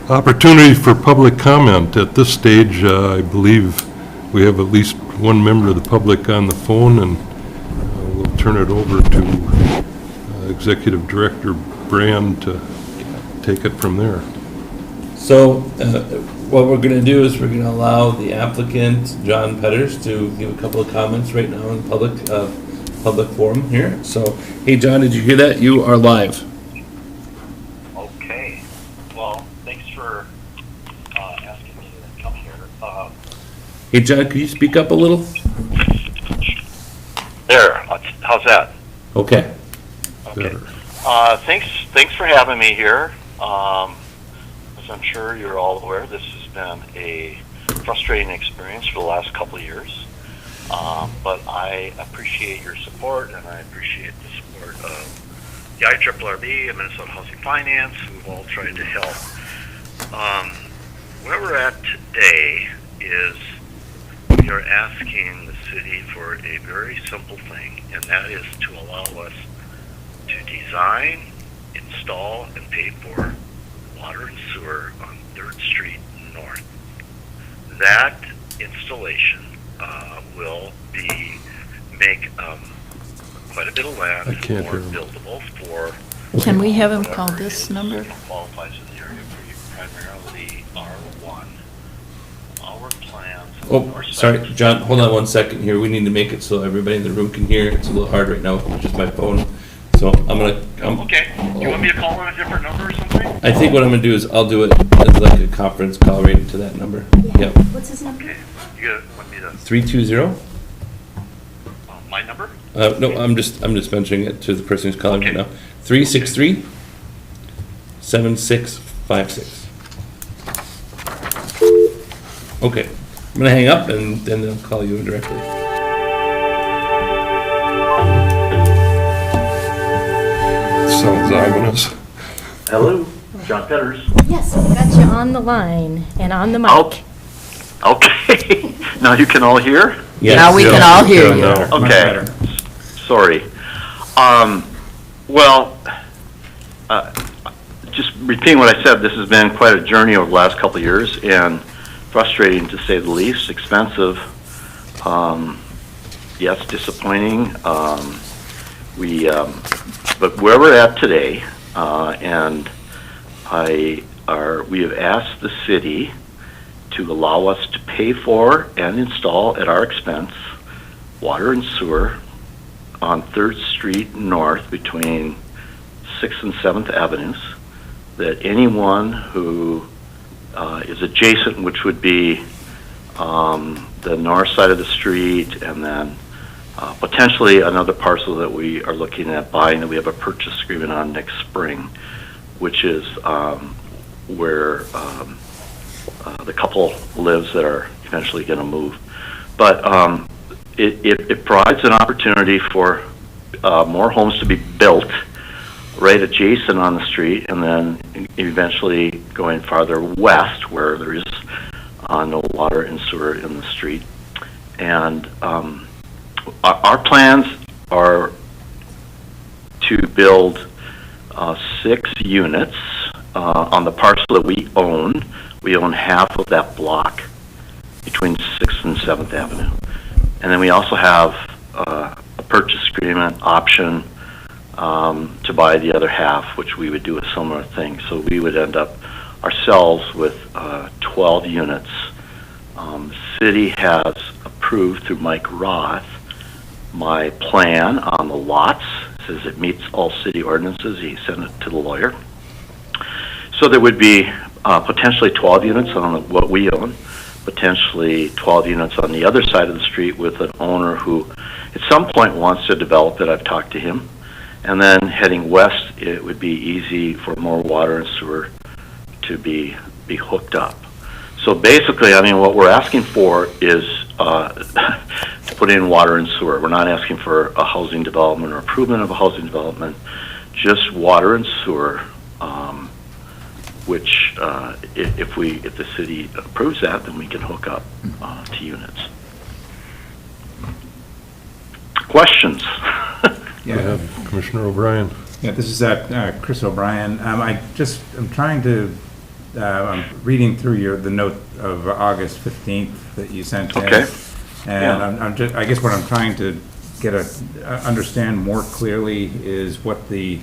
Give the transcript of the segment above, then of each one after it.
Opportunity for public comment. At this stage, I believe we have at least one member of the public on the phone, and we'll turn it over to Executive Director Brand to take it from there. So what we're going to do is we're going to allow the applicant, John Petters, to give a couple of comments right now in public forum here. So, hey, John, did you hear that? You are live. Okay. Well, thanks for asking me to come here. Hey, John, could you speak up a little? There. How's that? Okay. Okay. Thanks for having me here. As I'm sure you're all aware, this has been a frustrating experience for the last couple of years. But I appreciate your support, and I appreciate the support of the IRRB and Minnesota Housing Finance, who've all tried to help. Where we're at today is we are asking the city for a very simple thing, and that is to allow us to design, install, and pay for water and sewer on 3rd Street North. That installation will make quite a bit of land more buildable for. Can we have him call this number? Qualifies in the area for primarily R1. Our plans. Oh, sorry, John, hold on one second here. We need to make it so everybody in the room can hear. It's a little hard right now with just my phone. So okay. Do you want me to call on a different number or something? I think what I'm going to do is I'll do it as like a conference call right into that number. Yep. What's his number? Okay. You want me to? 320? My number? No, I'm just mentioning it to the person who's calling right now. 363 7656. Okay, I'm gonna hang up and then they'll call you directly. Sounds ominous. Hello, John Petters. Yes, we got you on the line and on the mic. Okay. Now you can all hear? Yes. Now we can all hear you. Okay. Sorry. Just repeating what I said, this has been quite a journey over the last couple of years and frustrating to say the least, expensive, yes, disappointing. But where we're at today, and we have asked the city to allow us to pay for and install at our expense water and sewer on 3rd Street North between 6th and 7th Avenues, that anyone who is adjacent, which would be the north side of the street, and then potentially another parcel that we are looking at buying that we have a purchase agreement on next spring, which is where the couple lives that are eventually going to move. But it provides an opportunity for more homes to be built right adjacent on the street, and then eventually going farther west where there is no water and sewer in the street. And our plans are to build 6 units on the parcel that we own. We own half of that block between 6th and 7th Avenue. And then we also have a purchase agreement option to buy the other half, which we would do a similar thing. So we would end up ourselves with 12 units. The city has approved through Mike Roth my plan on the lots. It says it meets all city ordinances. He sent it to the lawyer. So there would be potentially 12 units on what we own, potentially 12 units on the other side of the street with an owner who at some point wants to develop it. I've talked to him. And then heading west, it would be easy for more water and sewer to be hooked up. So basically, I mean, what we're asking for is to put in water and sewer. We're not asking for a housing development or improvement of a housing development, just water and sewer, which if the city approves that, then we can hook up to units. Questions? Yeah, Commissioner O'Brien. Yeah, this is Chris O'Brien. I'm trying to I'm reading through the note of August 15th that you sent in. Okay. And I'm just, I guess what I'm trying to understand more clearly is what the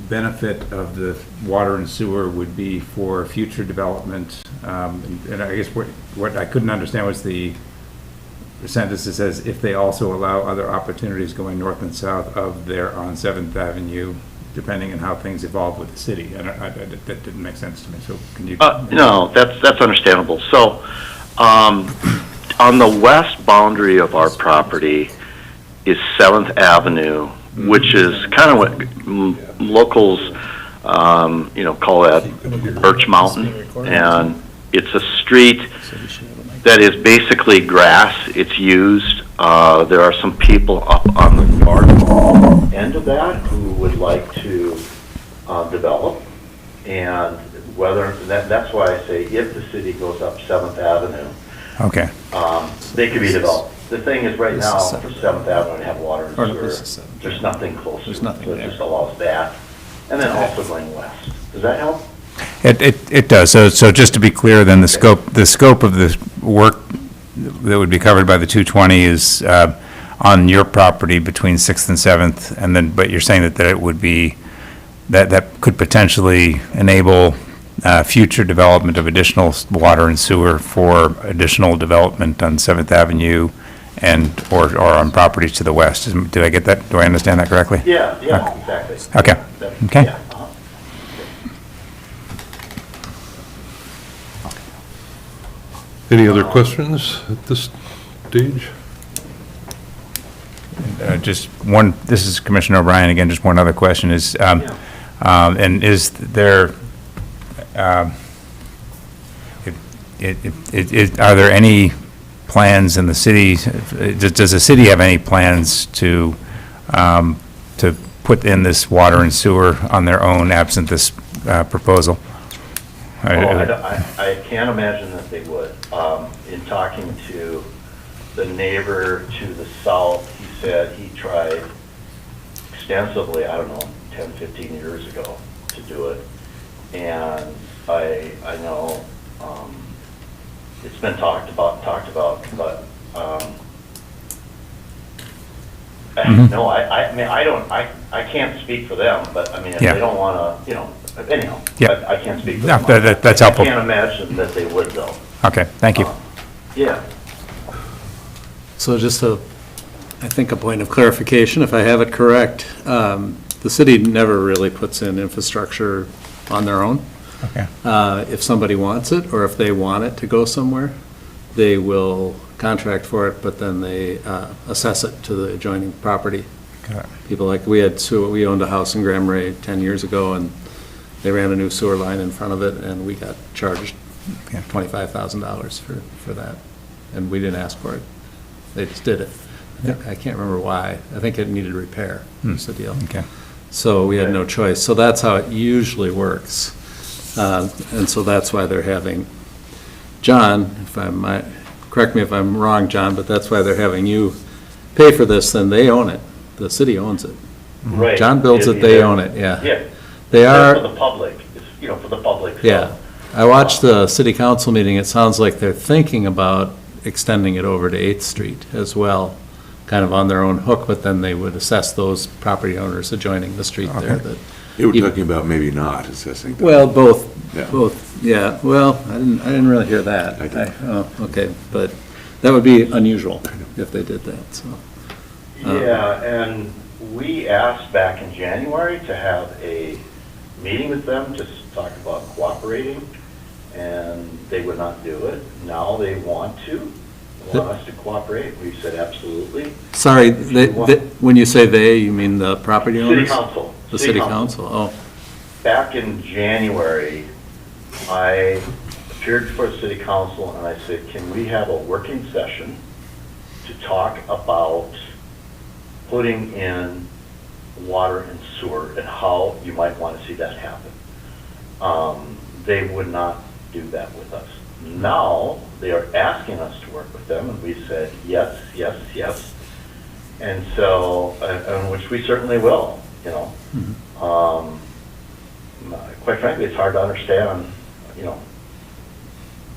benefit of the water and sewer would be for future development. And I guess what I couldn't understand was the sentence that says, if they also allow other opportunities going north and south of there on 7th Avenue, depending on how things evolve with the city. That didn't make sense to me, so can you? No, that's understandable. So, on the west boundary of our property is 7th Avenue, which is kind of what locals, call that Birch Mountain. And it's a street that is basically grass. It's used. There are some people up on the north end of that who would like to develop. And that's why I say if the city goes up 7th Avenue, Okay. they could be developed. The thing is, right now, for 7th Avenue to have water and sewer, there's nothing closer. There's nothing so it there. just allows that. And then also going west. Does that help? It does. So just to be clear, then the scope of the work that would be covered by the 220 is on your property between 6th and 7th, and then, but you're saying that it would be, that could potentially enable future development of additional water and sewer for additional development on 7th Avenue or on properties to the west. Did I get that? Do I understand that correctly? Yeah, exactly. Okay. Okay. Yeah, Any other questions at this stage? Just one, this is Commissioner O'Brien again, just one other question is, and is there, are there any plans in the city, does the city have any plans to put in this water and sewer on their own absent this proposal? I can't imagine that they would. In talking to the neighbor to the south, he said he tried extensively, 10, 15 years ago to do it. And I know it's been talked about, but no, I mean, I can't speak for them, but I mean, if they don't want to, anyhow, I can't speak for them. That's helpful. I can't imagine that they would, though. Okay, thank you. Yeah. So just I think a point of clarification, if I have it correct, the city never really puts in infrastructure on their own. Okay. If somebody wants it, or if they want it to go somewhere, they will contract for it, but then they assess it to the adjoining property. Got it. People like, we owned a house in Grand Marais 10 years ago, and they ran a new sewer line in front of it, and we got charged $25,000 for that, and we didn't ask for it. They just did it. I can't remember why. I think it needed repair, was the deal. Okay. So we had no choice. So that's how it usually works. And so that's why they're having, John, correct me if I'm wrong, John, but that's why they're having you pay for this, then they own it. The city owns it. Right. John builds it, they own it, yeah. Yeah. They are. For the public, it's, for the public. So. Yeah. I watched the city council meeting. It sounds like they're thinking about extending it over to 8th Street as well, kind of on their own hook, but then they would assess those property owners adjoining the street there that. You were talking about maybe not assessing. that. Well, both, Yeah. yeah. Well, I didn't really hear that. I did. Oh, okay, but that would be unusual if they did that, so. Yeah, and we asked back in January to have a meeting with them, just to talk about cooperating, and they would not do it. Now they want us to cooperate. We've said absolutely. Sorry, when you say they, you mean the property owners? City council. The city council, oh. Back in January, I appeared before the city council and I said, can we have a working session to talk about putting in water and sewer and how you might want to see that happen? They would not do that with us. Now, they are asking us to work with them, and we said, yes, yes, yes. And so, which we certainly will, quite frankly, it's hard to understand, you know,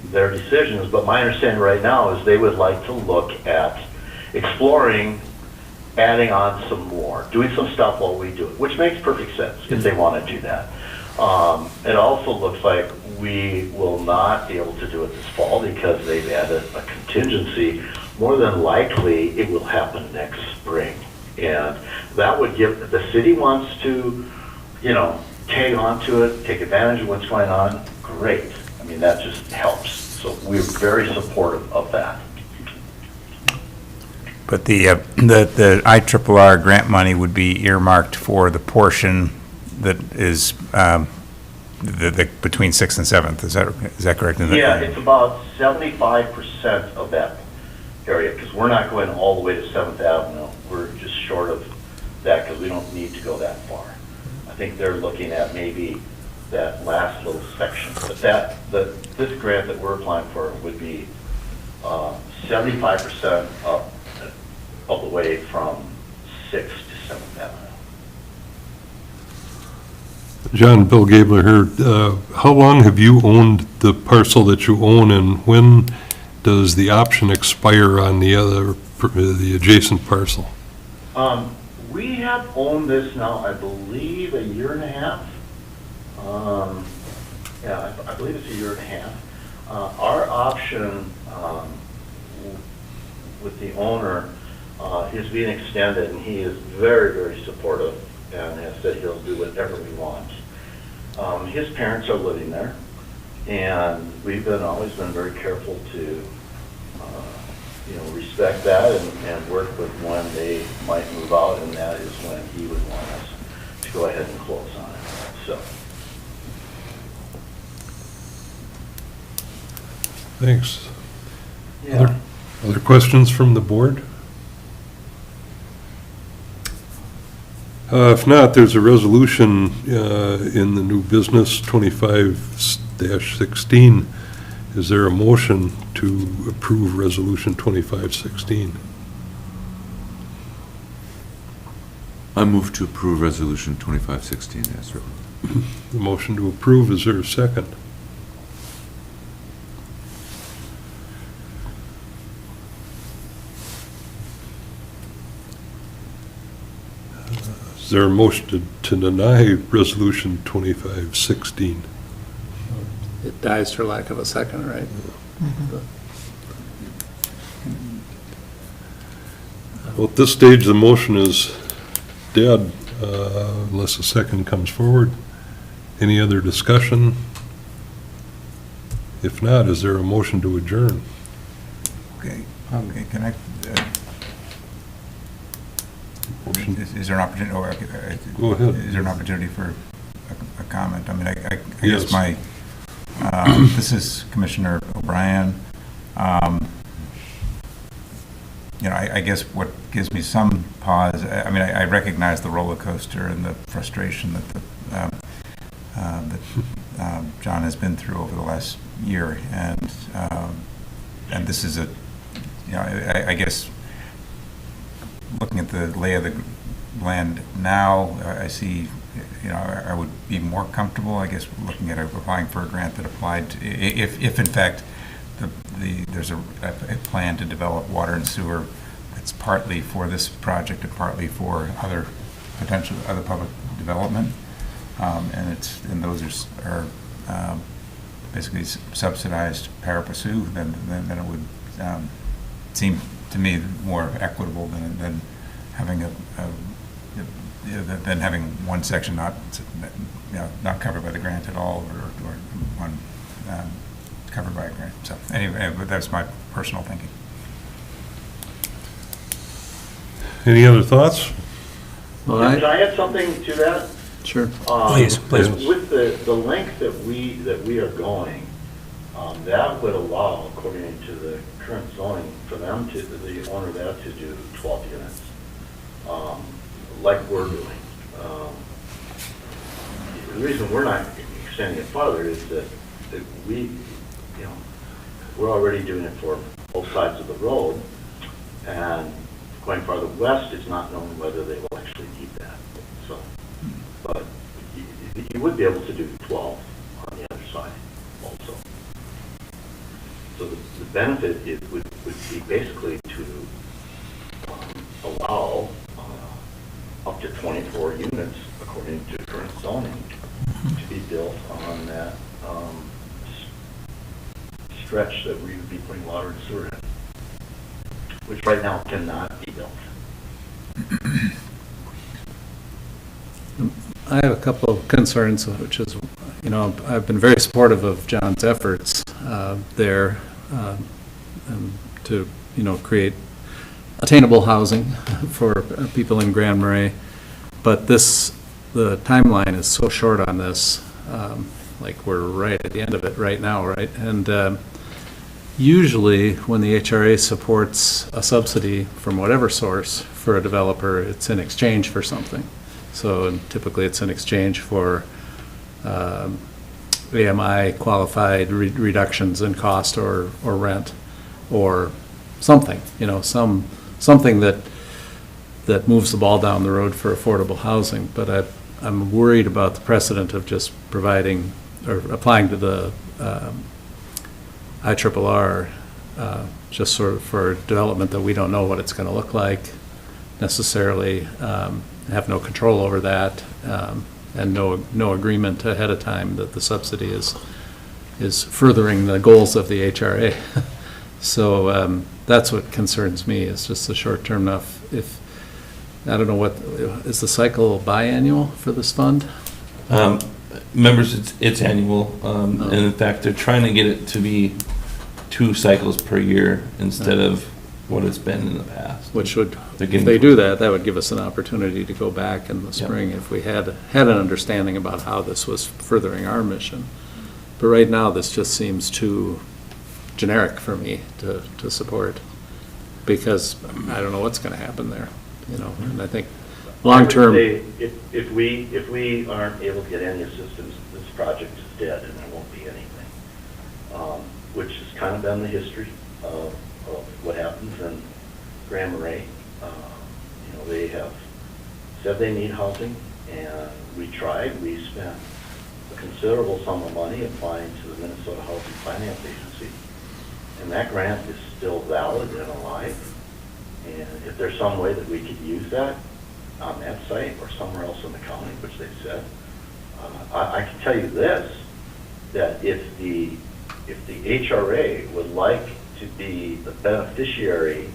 their decisions, but my understanding right now is they would like to look at exploring adding on some more, doing some stuff while we do it, which makes perfect sense if they want to do that. It also looks like we will not be able to do it this fall because they've added a contingency. More than likely, it will happen next spring. And that would give, the city wants to, you know, tag on to it, take advantage of what's going on, great. I mean, that just helps. So we're very supportive of that. But the IRRR grant money would be earmarked for the portion that is between 6th and 7th. Is that correct? Yeah, it's about 75% of that area, because we're not going all the way to 7th Avenue. We're just short of that because we don't need to go that far. I think they're looking at maybe that last little section. But this grant that we're applying for would be 75% of the way from 6th to 7th Avenue. John, Bill Gabler here. How long have you owned the parcel that you own, and when does the option expire on the adjacent parcel? We have owned this now, I believe, a year and a half. Yeah, I believe it's a year and a half. Our option with the owner is being extended, and he is very, very supportive and has said he'll do whatever we want. His parents are living there, and we've always been very careful to respect that and work with when they might move out, and that is when he would want us to go ahead and close on it. So. Thanks. Yeah. Other questions from the board? If not, there's a resolution in the new business 25-16. Is there a motion to approve resolution 25-16? I move to approve resolution 2516 as written. The motion to approve, is there a second? Is there a motion to deny resolution 25-16? It dies for lack of a second, right? Well, at this stage, the motion is dead unless a second comes forward. Any other discussion? If not, is there a motion to adjourn? Okay, can I, is there an opportunity, Go ahead. Is there an opportunity for a comment? I mean, I Yes. guess my, this is Commissioner O'Brien. I guess what gives me some pause, I mean, I recognize the roller coaster and the frustration that John has been through over the last year, and this is I guess looking at the lay of the land now, I see, I would be more comfortable, I guess, looking at applying for a grant that applied to, if in fact there's a plan to develop water and sewer that's partly for this project and partly for other public development, and those are basically subsidized pari passu, then it would seem to me more equitable than having having one section not covered by the grant at all, or one covered by a grant. So anyway, but that's my personal thinking. Any other thoughts? Well, Can I add something to that? Sure. Please. With the length that we are going, that would allow, according to the current zoning, for them to, the owner of that, to do 12 units, like we're doing. The reason we're not extending it farther is that we're already doing it for both sides of the road, and going farther west, it's not known whether they will actually need that. So, but you you would be able to do 12 on the other side also. So the benefit would be basically to allow up to 24 units, according to current zoning, to be built on that stretch that we would be putting water and sewer in, which right now cannot be built. I have a couple of concerns, which is, I've been very supportive of John's efforts there to, create attainable housing for people in Grand Marais. But the timeline is so short on this, like we're right at the end of it right now, right? And usually when the HRA supports a subsidy from whatever source for a developer, it's in exchange for something. So typically it's in exchange for AMI qualified reductions in cost or rent or something, something that moves the ball down the road for affordable housing. But I'm worried about the precedent of just providing or applying to the IRRR just sort of for development that we don't know what it's going to look like necessarily, have no control over that, and no agreement ahead of time that the subsidy is furthering the goals of the HRA. So that's what concerns me, is just the short term enough. If I don't know what is the cycle biannual for this fund? Members, it's annual, and in fact, they're trying to get it to be 2 cycles per year instead of what it's been in the past. Which would, if they do that, that would give us an opportunity to go back in the spring if we had an understanding about how this was furthering our mission. But right now, this just seems too generic for me to support, because I don't know what's going to happen there, and I think long-term. If we aren't able to get any assistance, this project is dead and there won't be anything, which has kind of been the history of what happens in Grand Marais. They have said they need housing, and we tried. We spent a considerable sum of money applying to the Minnesota Housing Finance Agency, and that grant is still valid and alive. And if there's some way that we could use that on that site or somewhere else in the county, which they said, I can tell you this, that if the HRA would like to be the beneficiary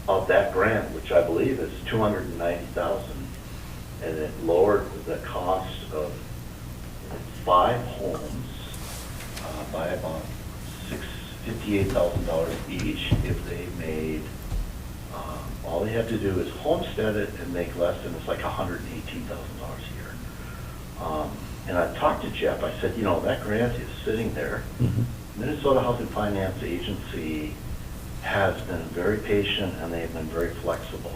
of that grant, which I believe is $290,000, and it lowered the cost of 5 homes by about $58,000 each if they made, all they have to do is homestead it and make less than, it's like $118,000 a year. And I talked to Jeff, I said, that grant is sitting there. Mm-hmm. Minnesota Housing Finance Agency has been very patient and they've been very flexible.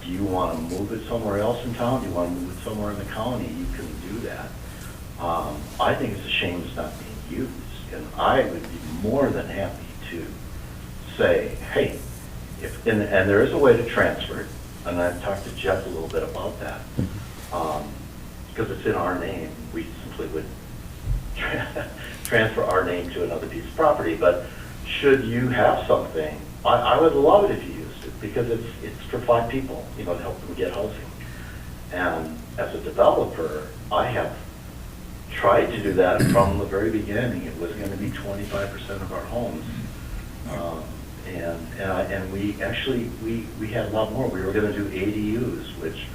Do you want to move it somewhere else in town? Do you want to move it somewhere in the county? You can do that. I think it's a shame it's not being used, and I would be more than happy to say, hey, and there is a way to transfer it, and I've talked to Jeff a little bit about that, because it's in our name. We simply would transfer our name to another piece of property. But should you have something, I would love it if you used it, because it's for 5 people, to help them get housing. And as a developer, I have tried to do that from the very beginning. It was going to be 25% of our homes. And we actually, we had a lot more. We were going to do ADUs, which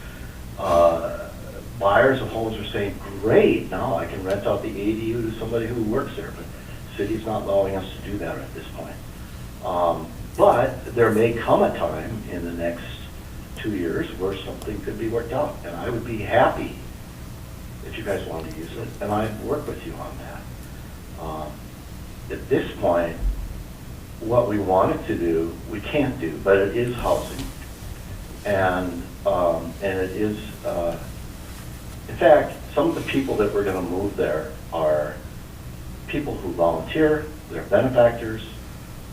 buyers of homes are saying, great, now I can rent out the ADU to somebody who works there, but the city's not allowing us to do that at this point. But there may come a time in the next 2 years where something could be worked out, and I would be happy if you guys want to use it, and I'd work with you on that. At this point, what we wanted to do, we can't do, but it is housing. And it is, in fact, some of the people that we're going to move there are people who volunteer, they're benefactors,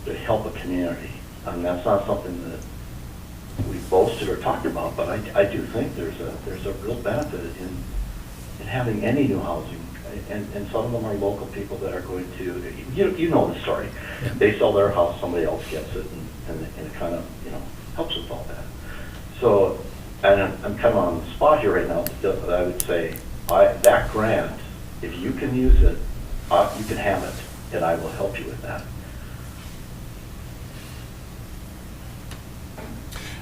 they help a community. And that's not something that we boasted or talked about, but I do think there's a real benefit in having any new housing, and some of them are local people that are going to, you know the story. Yeah. They sell their house, somebody else gets it, and it kind of, helps with all that. So, and I'm kind of on the spot here right now, but I would say, that grant, if you can use it, you can have it, and I will help you with that.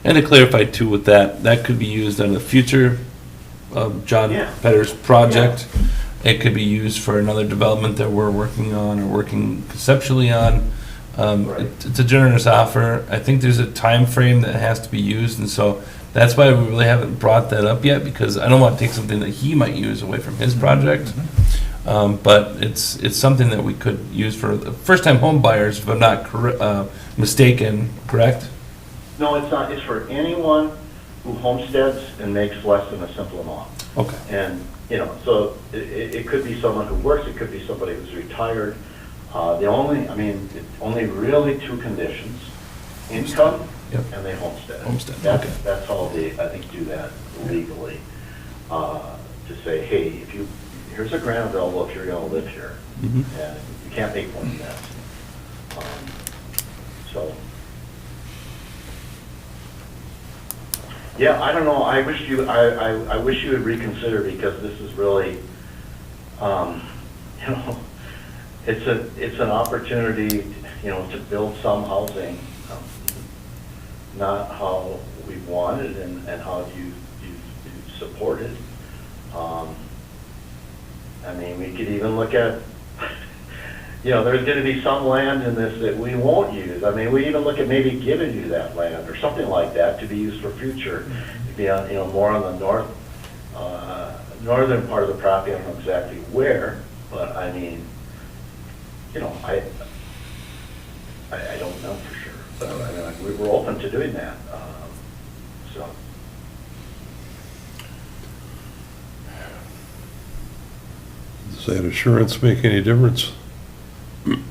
And to clarify too with that could be used on a future John Yeah. Petter's project. It could be used for another development that we're working on or working conceptually on. Right. It's a generous offer. I think there's a time frame that has to be used, and so that's why we really haven't brought that up yet, because I don't want to take something that he might use away from his project. But it's something that we could use for first-time home buyers, if I'm not mistaken, correct? No, it's not. It's for anyone who homesteads and makes less than a simple amount. Okay. And, so it could be someone who works, it could be somebody who's retired. Only really two conditions, income Yep. and they homestead. Homestead, That's, okay. that's how they, I think, do that legally. To say, hey, here's a grant available if you're gonna live here. Mhm. And you can't make more than that. So. Yeah, I don't know, I wish you would reconsider, because this is really, it's an opportunity, to build some housing, not how we wanted and how you supported. We could even look at, there's gonna be some land in this that we won't use. We even look at maybe giving you that land or something like that to be used for future, to be on, more on the northern part of the property. I don't know exactly where, but I don't know for sure. But we're open to doing that. So. Does that assurance make any difference? I'm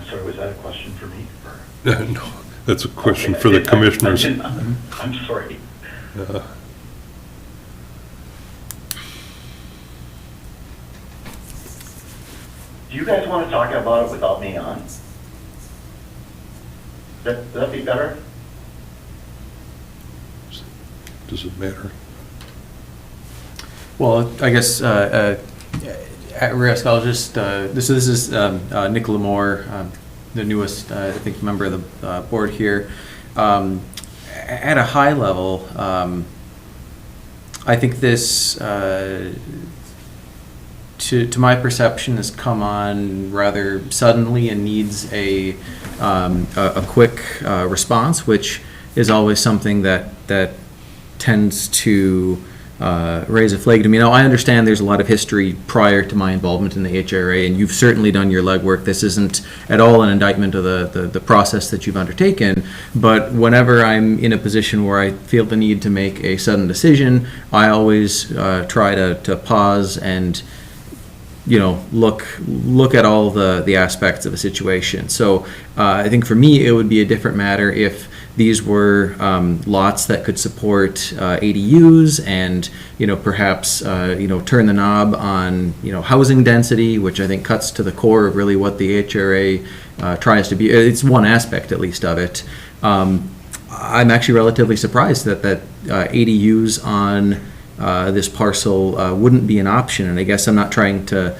sorry, was that a question for me? Or? No, that's a question Okay, for the commissioners. I'm sorry. Do you guys want to talk about it without me on? Would that be better? Does it matter? Well, I guess at risk, I'll just, this is Nick Lamore, the newest, I think, member of the board here. At a high level, I think this, to my perception, has come on rather suddenly and needs a quick response, which is always something that tends to raise a flag to me. Now, I understand there's a lot of history prior to my involvement in the HRA, and you've certainly done your legwork. This isn't at all an indictment of the process that you've undertaken, but whenever I'm in a position where I feel the need to make a sudden decision, I always try to pause and look at all the aspects of a situation. So I think for me, it would be a different matter if these were lots that could support ADUs and, perhaps, turn the knob on, housing density, which I think cuts to the core of really what the HRA tries to be. It's one aspect, at least, of it. I'm actually relatively surprised that ADUs on this parcel wouldn't be an option, and I guess I'm not trying to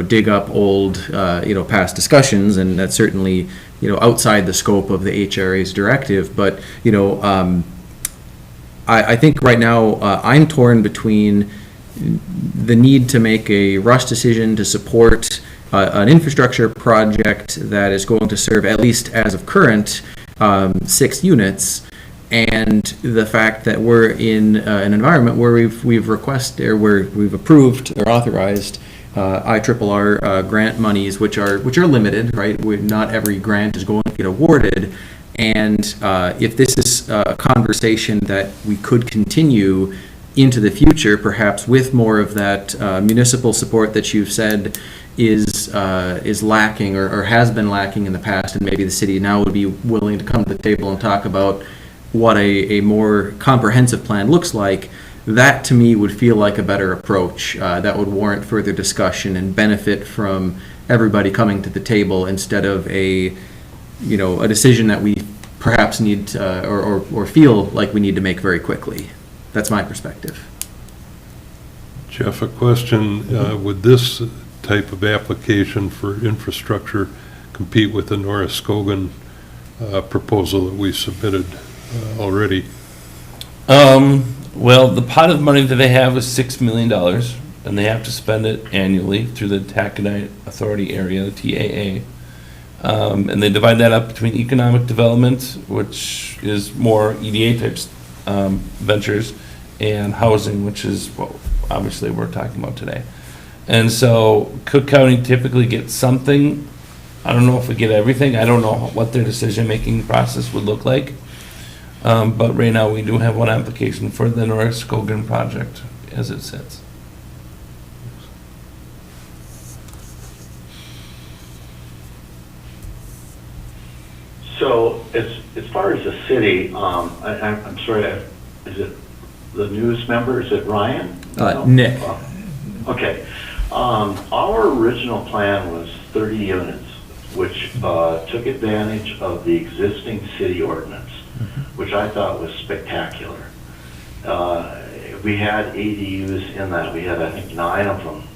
dig up old past discussions, and that's certainly outside the scope of the HRA's directive, but I think right now I'm torn between the need to make a rush decision to support an infrastructure project that is going to serve, at least as of current, 6 units, and the fact that we're in an environment where we've requested, or where we've approved or authorized IRRR grant monies, which are limited, right? Not every grant is going to get awarded, and if this is a conversation that we could continue into the future, perhaps with more of that municipal support that you've said is lacking or has been lacking in the past, and maybe the city now would be willing to come to the table and talk about what a more comprehensive plan looks like, that to me would feel like a better approach that would warrant further discussion and benefit from everybody coming to the table instead of a decision that we perhaps need or feel like we need to make very quickly. That's my perspective. Jeff, a question, would this type of application for infrastructure compete with the Norris Skogan proposal that we submitted already? Well, the pot of money that they have is $6 million, and they have to spend it annually through the Taconite Authority area, the TAA. And they divide that up between economic development, which is more EDA type ventures, and housing, which is what obviously we're talking about today. And so Cook County typically gets something. I don't know if we get everything. I don't know what their decision-making process would look like. But right now, we do have one application for the Norris Skogan project as it sits. So as far as the city, I'm sorry, is it the news member? Is it Ryan? Nick. Okay. Our original plan was 30 units, which took advantage of the existing city ordinance, which I thought was spectacular. We had ADUs in that. We had, I think, 9 of them.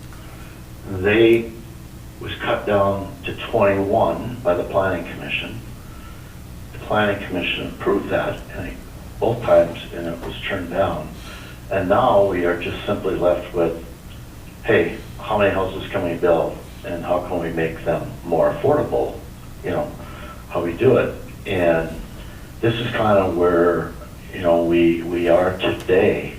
They was cut down to 21 by the Planning Commission. The Planning Commission approved that, I think, both times, and it was turned down. And now we are just simply left with, hey, how many houses can we build, and how can we make them more affordable? How we do it. And this is kind of where we are today.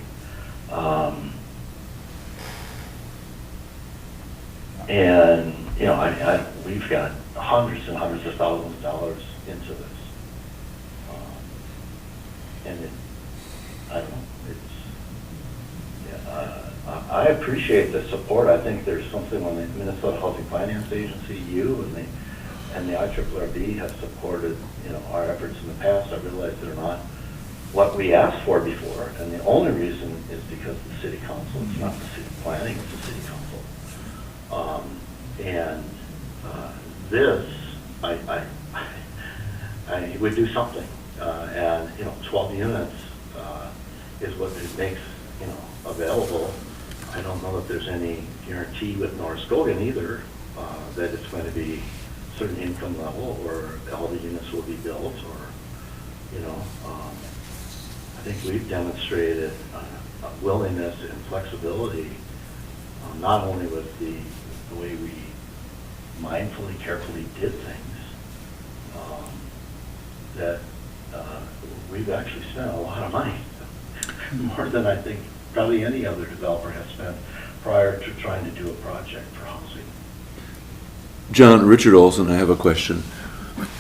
And we've got hundreds and hundreds of thousands of dollars into this. And I don't know, I appreciate the support. I think there's something when the Minnesota Housing Finance Agency, you and the IRRB have supported, our efforts in the past. I realize they're not what we asked for before, and the only reason is because the city council. It's not the city planning, it's the city council. This, I would do something, and 12 units is what it makes available. I don't know that there's any guarantee with Norris Skogan either that it's going to be certain income level or all the units will be built, or I think we've demonstrated a willingness and flexibility, not only with the way we mindfully, carefully did things, that we've actually spent a lot of money, more than I think probably any other developer has spent prior to trying to do a project for housing. John, Richard Olson, I have a question.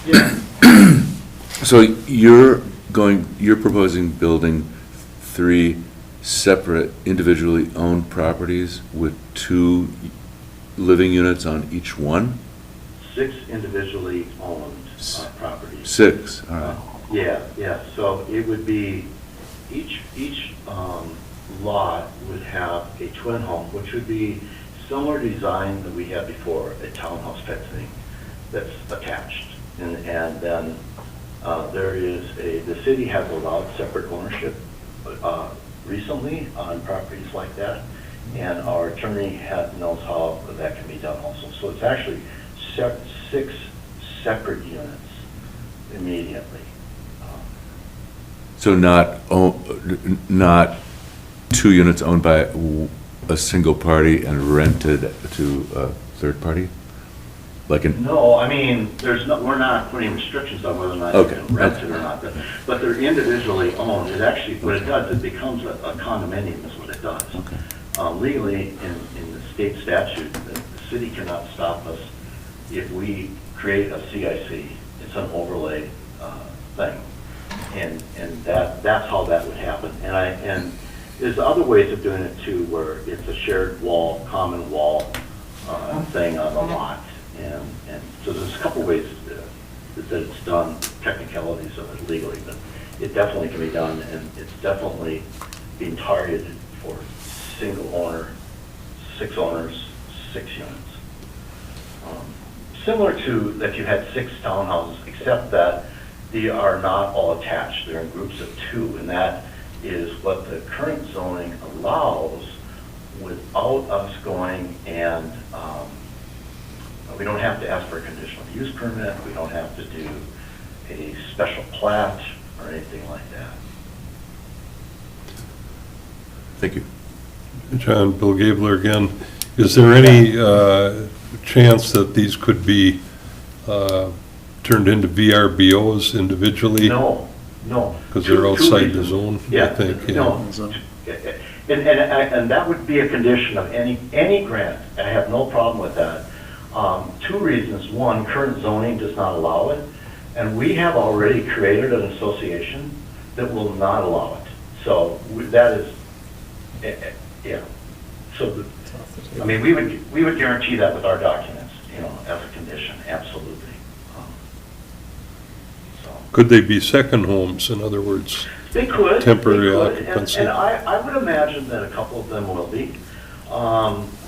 Yeah. So you're proposing building 3 separate individually owned properties with 2 living units on each one? 6 individually owned properties. 6, all right. Yeah. So it would be each lot would have a twin home, which would be similar design that we had before, a townhouse type thing that's attached. And then there is the city has allowed separate ownership recently on properties like that, and our attorney knows how that can be done also. So it's actually 6 separate units immediately. So not 2 units owned by a single party and rented to a third party? No, I mean, we're not putting restrictions on whether or not you can rent it or not, but they're individually owned. It actually, what it does, it becomes a condominium is what it does. Okay. Legally, in the state statute, the city cannot stop us if we create a CIC. It's an overlay thing. And that's how that would happen. And there's other ways of doing it too, where it's a shared wall, common wall thing on the lot. And so there's a couple ways that it's done, technicalities of it legally, but it definitely can be done, and it's definitely being targeted for single owner, 6 owners, 6 units. Similar to if you had 6 townhouses, except that they are not all attached. They're in groups of 2, and that is what the current zoning allows without us going and we don't have to ask for a conditional use permit. We don't have to do a special plat or anything like that. Thank you. John, Bill Gabler again. Is there any chance that these could be turned into VRBOs individually? No. Because they're Two outside the reasons. zone, I Yeah, think. Yeah. no. And that would be a condition of any grant. I have no problem with that. 2 reasons. One, current zoning does not allow it, and we have already created an association that will not allow it. So that is, yeah. So, I mean, we would guarantee that with our documents, as a condition, absolutely. Could they be second homes, in other words? They could. Temporary they could. occupancy. And I would imagine that a couple of them will be.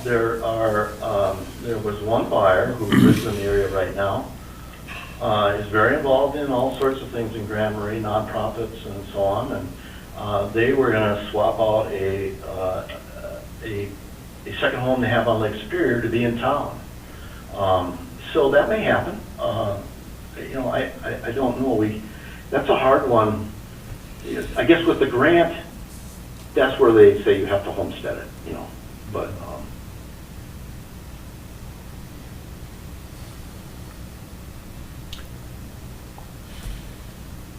There was one buyer who lives in the area right now, is very involved in all sorts of things in Grand Marais, nonprofits and so on, and they were going to swap out a second home they have on Lake Superior to be in town. So that may happen. I don't know. That's a hard one. I guess with the grant, that's where they say you have to homestead it, but.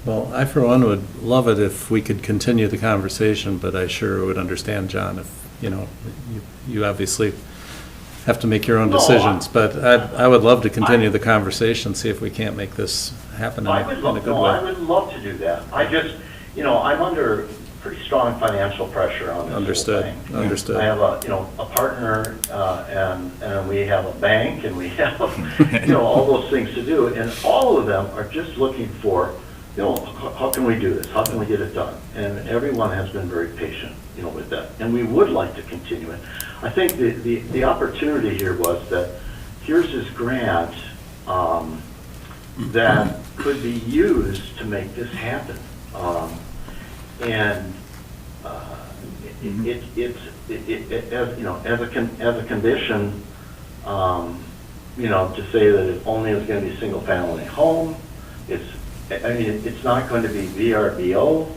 Well, I for one would love it if we could continue the conversation, but I sure would understand, John, if, you obviously have to make your own decisions, but I would love to continue the conversation, see if we can't make this happen in a good way. I would love to do that. I just, I'm under pretty strong financial pressure on this whole thing. Understood. I have a partner, and we have a bank, and we have, all those things to do, and all of them are just looking for, how can we do this? How can we get it done? And everyone has been very patient, with that. And we would like to continue it. I think the opportunity here was that here's this grant that could be used to make this happen. And as a condition, to say that it only is going to be single family home, it's not going to be VRBO.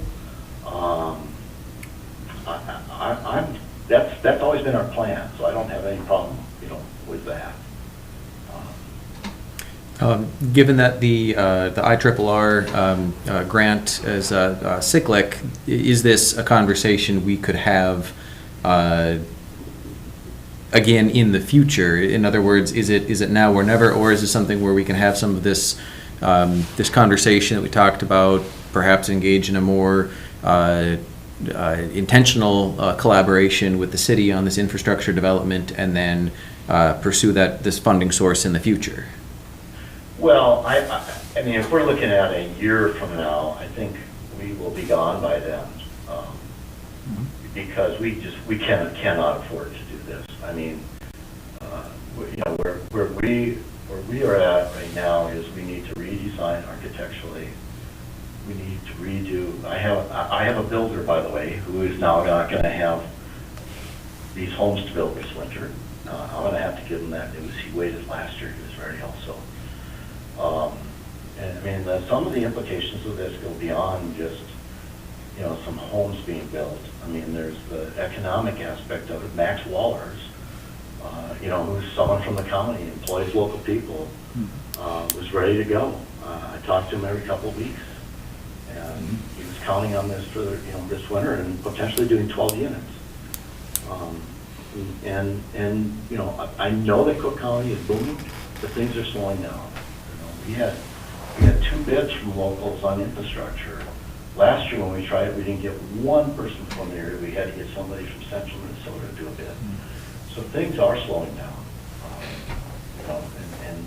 That's always been our plan, so I don't have any problem, with that. Given that the IRRR grant is cyclic, is this a conversation we could have again in the future? In other words, is it now or never, or is it something where we can have some of this this conversation that we talked about, perhaps engage in a more intentional collaboration with the city on this infrastructure development, and then pursue this funding source in the future? Well, I mean, if we're looking at a year from now, I think we will be gone by then, because we cannot afford to do this. I mean, where we are at right now is we need to redesign architecturally. We need to redo. I have a builder, by the way, who is now not going to have these homes to build this winter. I'm going to have to give him that news. He waited last year. He was ready also. And I mean, some of the implications of this go beyond just, some homes being built. I mean, there's the economic aspect of it. Max Wallers, who's someone from the county, employs local people, was ready to go. I talked to him every couple of weeks, and he was counting on this for this winter and potentially doing 12 units. I know that Cook County is booming, but things are slowing down. We had 2 bids from locals on infrastructure. Last year when we tried it, we didn't get one person from the area. We had to get somebody from central Minnesota to do a bid. So things are slowing down, and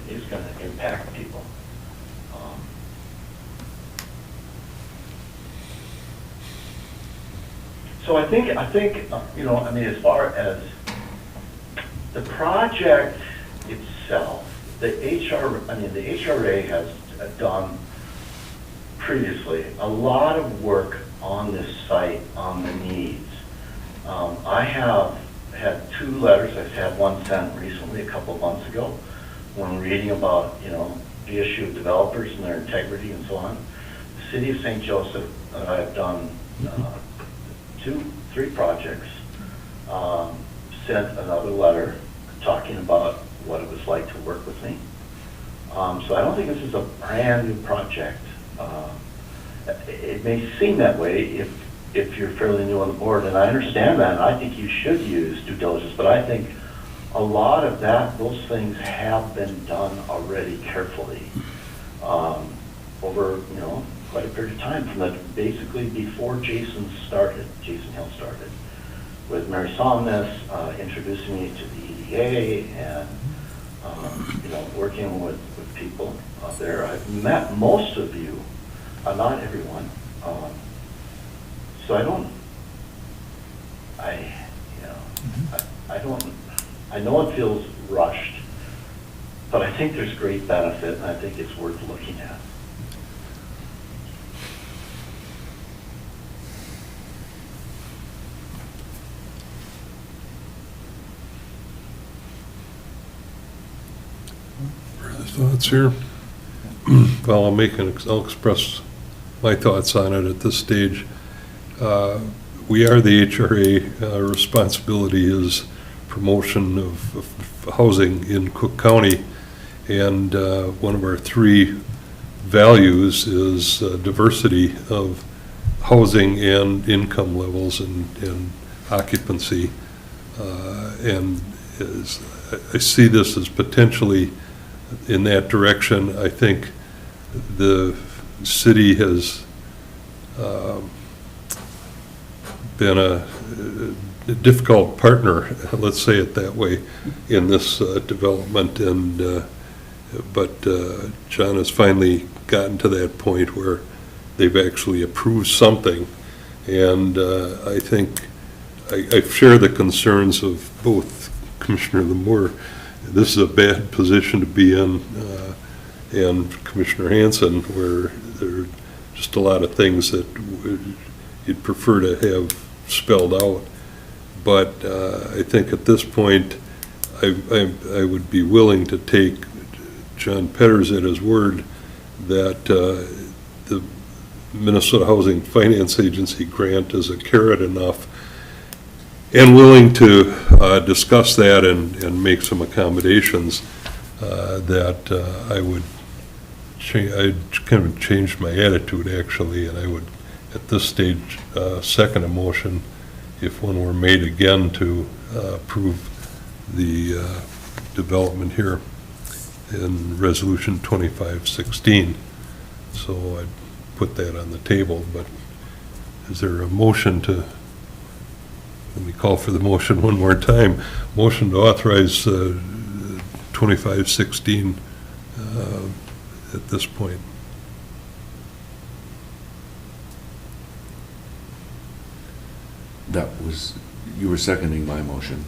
it is going to impact people. So I think, you know, I mean, as far as the project itself, the HRA has done previously a lot of work on this site, on the needs. I have had 2 letters. I've had one sent recently, a couple of months ago, when reading about, you know, the issue of developers and their integrity and so on. The City of St. Joseph, I have done 3 projects, sent another letter talking about what it was like to work with me. So I don't think this is a brand new project. It may seem that way if you're fairly new on the board, and I understand that, and I think you should use due diligence, but I think a lot of those things have been done already carefully over, you know, quite a period of time, from basically before Jason Hill started, with Mary Somnus introducing me to the EDA and, you know, working with people out there. I've met most of you, not everyone. So I know it feels rushed, but I think there's great benefit, and I think it's worth looking at. Further thoughts here? Well, I'll express my thoughts on it at this stage. We are the HRA. Responsibility is promotion of housing in Cook County, and one of our 3 values is diversity of housing and income levels and occupancy. And I see this as potentially in that direction. I think the city has been a difficult partner, let's say it that way, in this development, and but John has finally gotten to that point where they've actually approved something, and I think I share the concerns of both Commissioner Lemore. This is a bad position to be in, and Commissioner Hanson, where there are just a lot of things that you'd prefer to have spelled out. But I think at this point, I would be willing to take John Petters at his word that the Minnesota Housing Finance Agency grant is a carrot enough, and willing to discuss that and make some accommodations that I would I'd kind of changed my attitude, actually, and I would, at this stage, second a motion if one were made again to approve the development here in Resolution 2516. So I'd put that on the table, but is there a motion to, let me call for the motion one more time, motion to authorize 2516 at this point? That was, you were seconding my motion.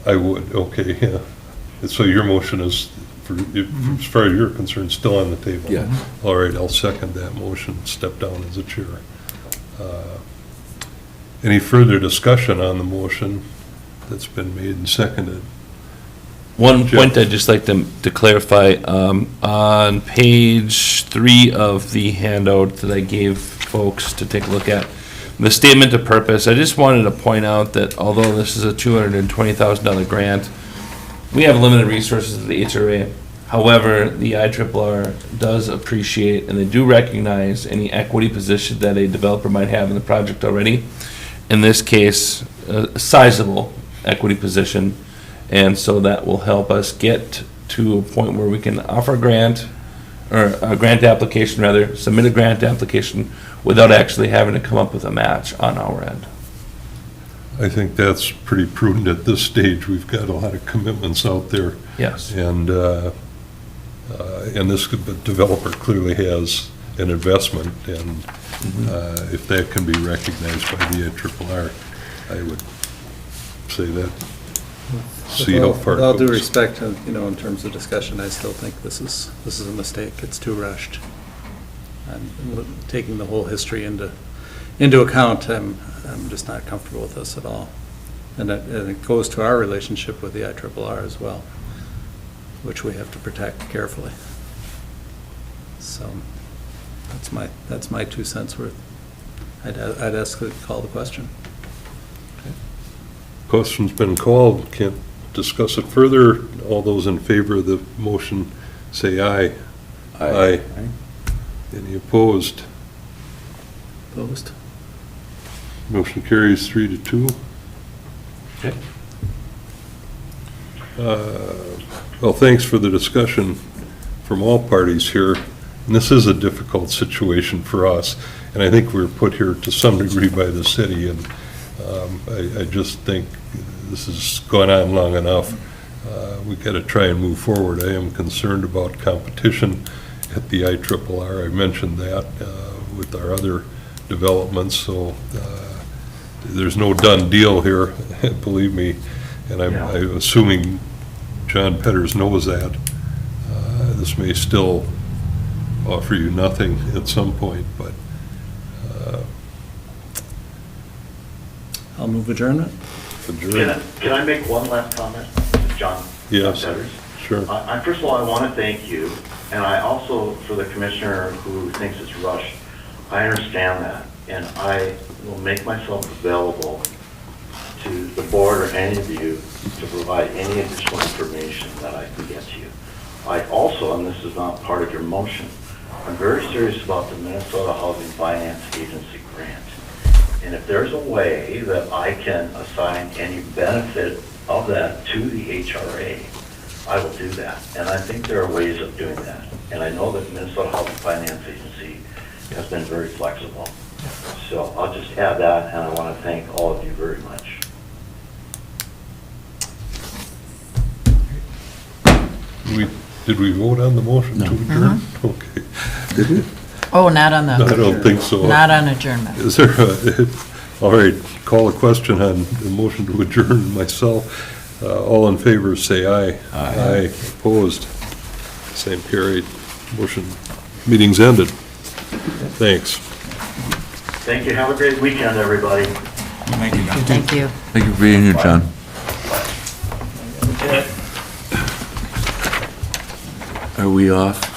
I would, okay, yeah. And so your motion is, as far as you're concerned, still on the table? Yeah. All right, I'll second that motion, step down as a chair. Any further discussion on the motion that's been made and seconded? One Jeff? point I'd just like to clarify, on page 3 of the handout that I gave folks to take a look at, the statement of purpose, I just wanted to point out that although this is a $220,000 grant, we have limited resources at the HRA. However, the IRRR does appreciate and they do recognize any equity position that a developer might have in the project already. In this case, a sizable equity position, and so that will help us get to a point where we can offer a grant, or a grant application rather, submit a grant application without actually having to come up with a match on our end. I think that's pretty prudent at this stage. We've got a lot of commitments out there. Yes. And this developer clearly has an investment, and if that can be recognized by the IRRR. I would say that. See how far it With all due goes. respect, in terms of discussion, I still think this is a mistake. It's too rushed. And taking the whole history into account, I'm just not comfortable with this at all. And it goes to our relationship with the IRRR as well, which we have to protect carefully. So that's my 2 cents worth. I'd ask to call the question. Question's been called, can't discuss it further. All those in favor of the motion, say aye. Aye. Any opposed? Opposed? Motion carries 3-2. Okay. Well, thanks for the discussion from all parties here. And this is a difficult situation for us, and I think we're put here to some degree by the city, and I just think this has gone on long enough. We've got to try and move forward. I am concerned about competition at the IRRR. I mentioned that with our other developments, so there's no done deal here, believe me, and I'm assuming John Petters knows that. This may still offer you nothing at some point, but I'll move adjournment. adjourn. Can I make one last comment, John? Yes. Petters? Sure. First of all, I want to thank you, and I also, for the commissioner who thinks it's rushed, I understand that, and I will make myself available to the board or any of you to provide any additional information that I can get to you. I also, and this is not part of your motion, I'm very serious about the Minnesota Housing Finance Agency grant. And if there's a way that I can assign any benefit of that to the HRA, I will do that. And I think there are ways of doing that. And I know that Minnesota Housing Finance Agency has been very flexible. So I'll just add that, and I want to thank all of you very much. Did we vote on the motion to adjourn? Okay. Did we? Oh, not on I don't think so. not on adjournment. Is there all right, call a question on the motion to adjourn myself. All in favor, say aye. Aye. Opposed? Same carried. Motion, meeting's ended. Thanks. Thank you. Have a great weekend, everybody. Thank you, John. Thank you. Thank you for being here, John. Are we off?